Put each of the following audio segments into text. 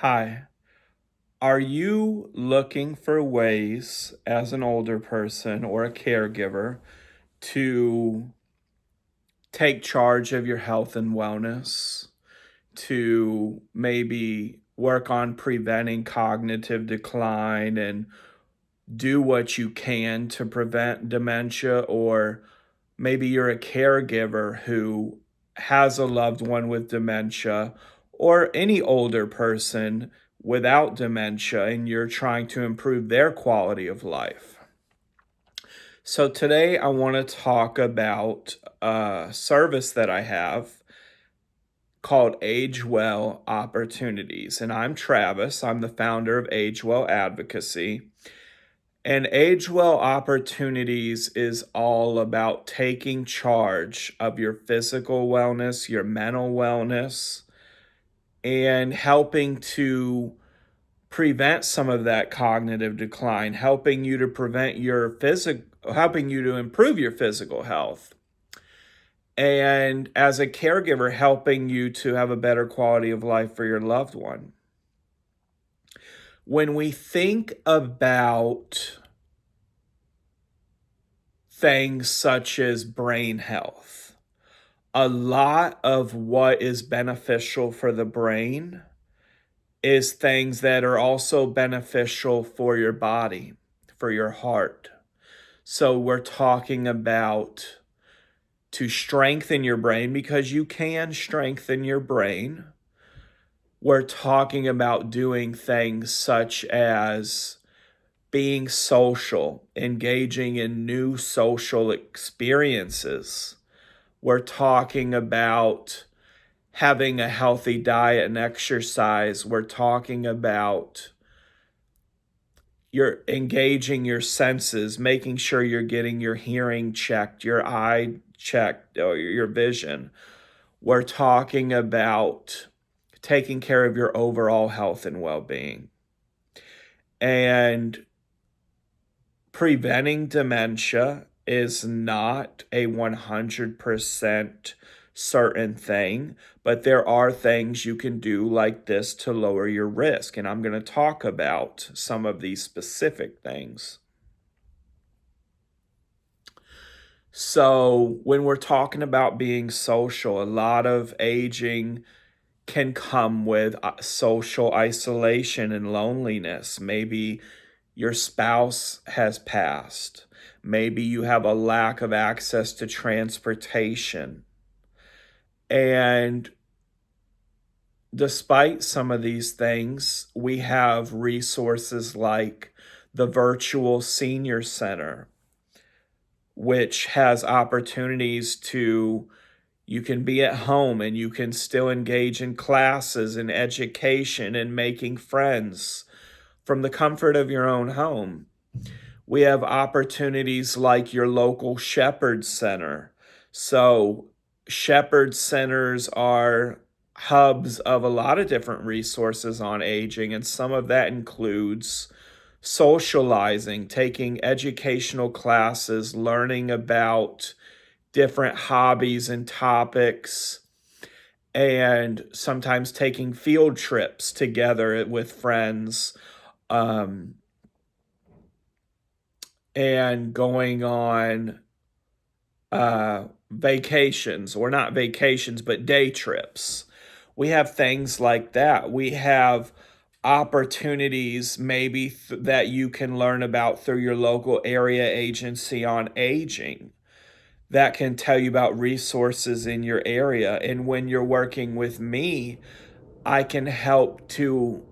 Hi, are you looking for ways as an older person or a caregiver to take charge of your health and wellness, to maybe work on preventing cognitive decline and do what you can to prevent dementia? Or maybe you're a caregiver who has a loved one with dementia or any older person without dementia, and you're trying to improve their quality of life. So, today I want to talk about a service that I have called AgeWell Opportunities. And I'm Travis, I'm the founder of AgeWell Advocacy. And AgeWell Opportunities is all about taking charge of your physical wellness, your mental wellness, and helping to prevent some of that cognitive decline, helping you to helping you to improve your physical health. And as a caregiver, helping you to have a better quality of life for your loved one. When we think about things such as brain health, a lot of what is beneficial for the brain is things that are also beneficial for your body, for your heart. So we're talking about to strengthen your brain, because you can strengthen your brain. We're talking about doing things such as being social, engaging in new social experiences. We're talking about having a healthy diet and exercise. We're talking about you're engaging your senses, making sure you're getting your hearing checked, your eye checked, or your vision. We're talking about taking care of your overall health and well-being. And preventing dementia is not a 100% certain thing, but there are things you can do like this to lower your risk. And I'm going to talk about some of these specific things. So, when we're talking about being social, a lot of aging can come with social isolation and loneliness. Maybe your spouse has passed. Maybe you have a lack of access to transportation. And despite some of these things, we have resources like the Virtual Senior Center, which has opportunities to you can be at home and you can still engage in classes and education and making friends from the comfort of your own home. We have opportunities like your local Shepherd Center. So Shepherd Centers are hubs of a lot of different resources on aging, and some of that includes socializing, taking educational classes, learning about different hobbies and topics, and sometimes taking field trips together with friends, and going on vacations, or not vacations, but day trips. We have things like that. We have opportunities maybe that you can learn about through your local area agency on aging that can tell you about resources in your area. And when you're working with me, I can help to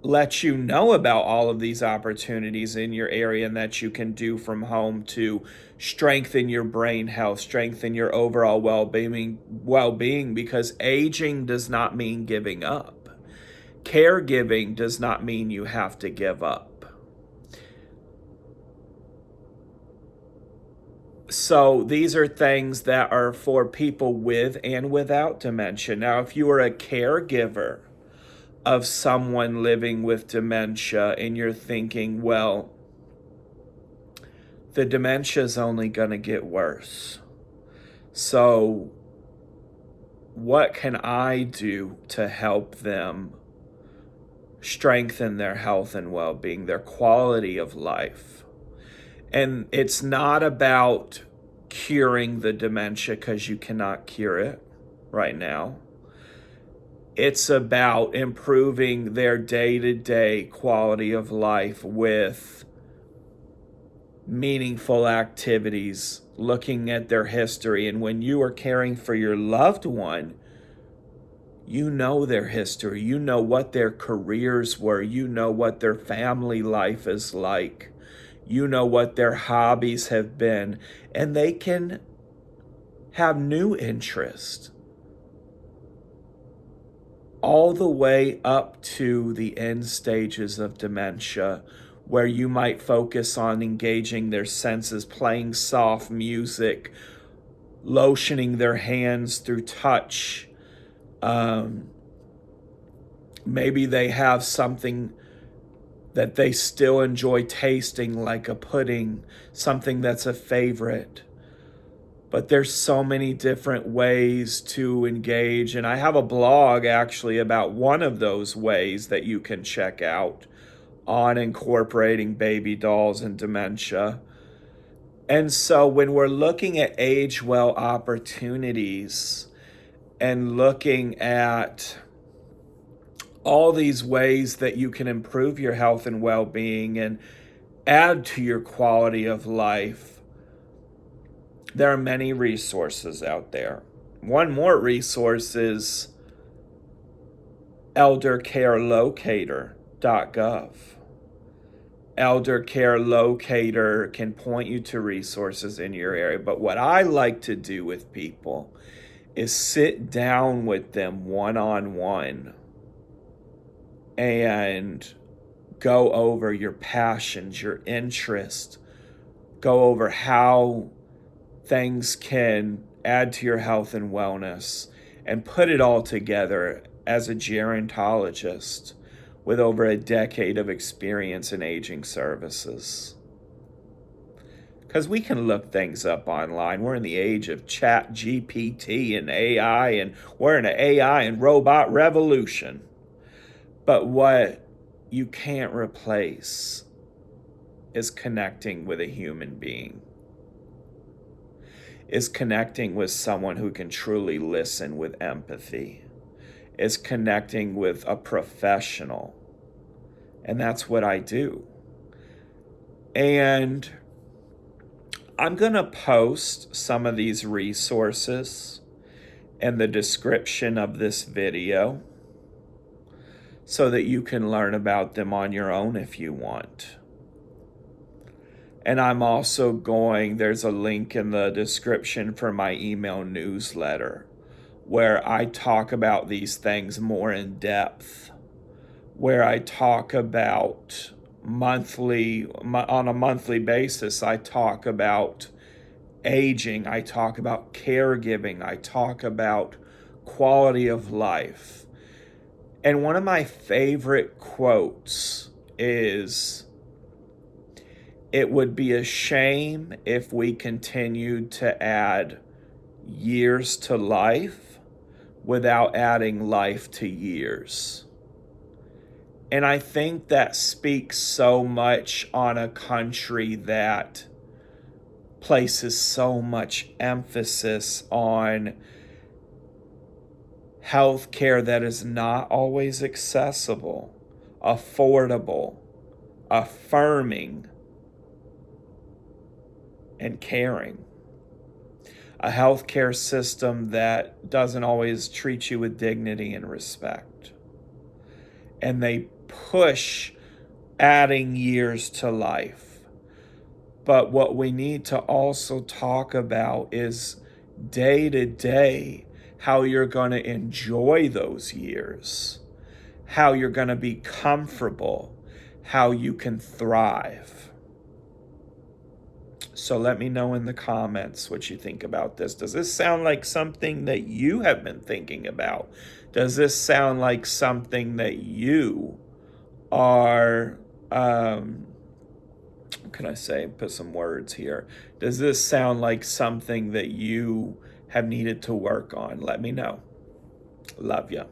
let you know about all of these opportunities in your area and that you can do from home to strengthen your brain health, strengthen your overall well-being, because aging does not mean giving up. Caregiving does not mean you have to give up. So these are things that are for people with and without dementia. Now, if you are a caregiver of someone living with dementia and you're thinking, well, the dementia is only going to get worse, so what can I do to help them strengthen their health and well-being, their quality of life? And it's not about curing the dementia, because you cannot cure it right now. It's about improving their day-to-day quality of life with meaningful activities, looking at their history. And when you are caring for your loved one, you know their history, you know what their careers were, you know what their family life is like, you know what their hobbies have been, and they can have new interest all the way up to the end stages of dementia, where you might focus on engaging their senses, playing soft music, lotioning their hands through touch. Maybe they have something that they still enjoy tasting, like a pudding, something that's a favorite. But there's so many different ways to engage. And I have a blog actually about one of those ways that you can check out on incorporating baby dolls and dementia. And so when we're looking at AgeWell Opportunities and looking at all these ways that you can improve your health and well-being and add to your quality of life, there are many resources out there. One more resource is eldercarelocator.gov. Elder Care Locator can point you to resources in your area. But what I like to do with people is sit down with them one-on-one and go over your passions, your interests, go over how things can add to your health and wellness, and put it all together as a gerontologist with over a decade of experience in aging services. Because we can look things up online. We're in the age of Chat GPT and AI, and we're in an AI and robot revolution. But what you can't replace is connecting with a human being, is connecting with someone who can truly listen with empathy, is connecting with a professional. And that's what I do. And I'm going to post some of these resources in the description of this video so that you can learn about them on your own if you want. And I'm also there's a link in the description for my email newsletter where I talk about these things more in depth, where I talk about on a monthly basis, I talk about aging, I talk about caregiving, I talk about quality of life. And one of my favorite quotes is, "It would be a shame if we continued to add years to life without adding life to years." And I think that speaks so much on a country that places so much emphasis on healthcare that is not always accessible, affordable, affirming, and caring. A healthcare system that doesn't always treat you with dignity and respect. And they push adding years to life. But what we need to also talk about is day to day, how you're going to enjoy those years, how you're going to be comfortable, how you can thrive. So let me know in the comments what you think about this. Does this sound like something that you have been thinking about? Does this sound like something that you are, can I say, put some words here. Does this sound like something that you have needed to work on? Let me know. Love ya.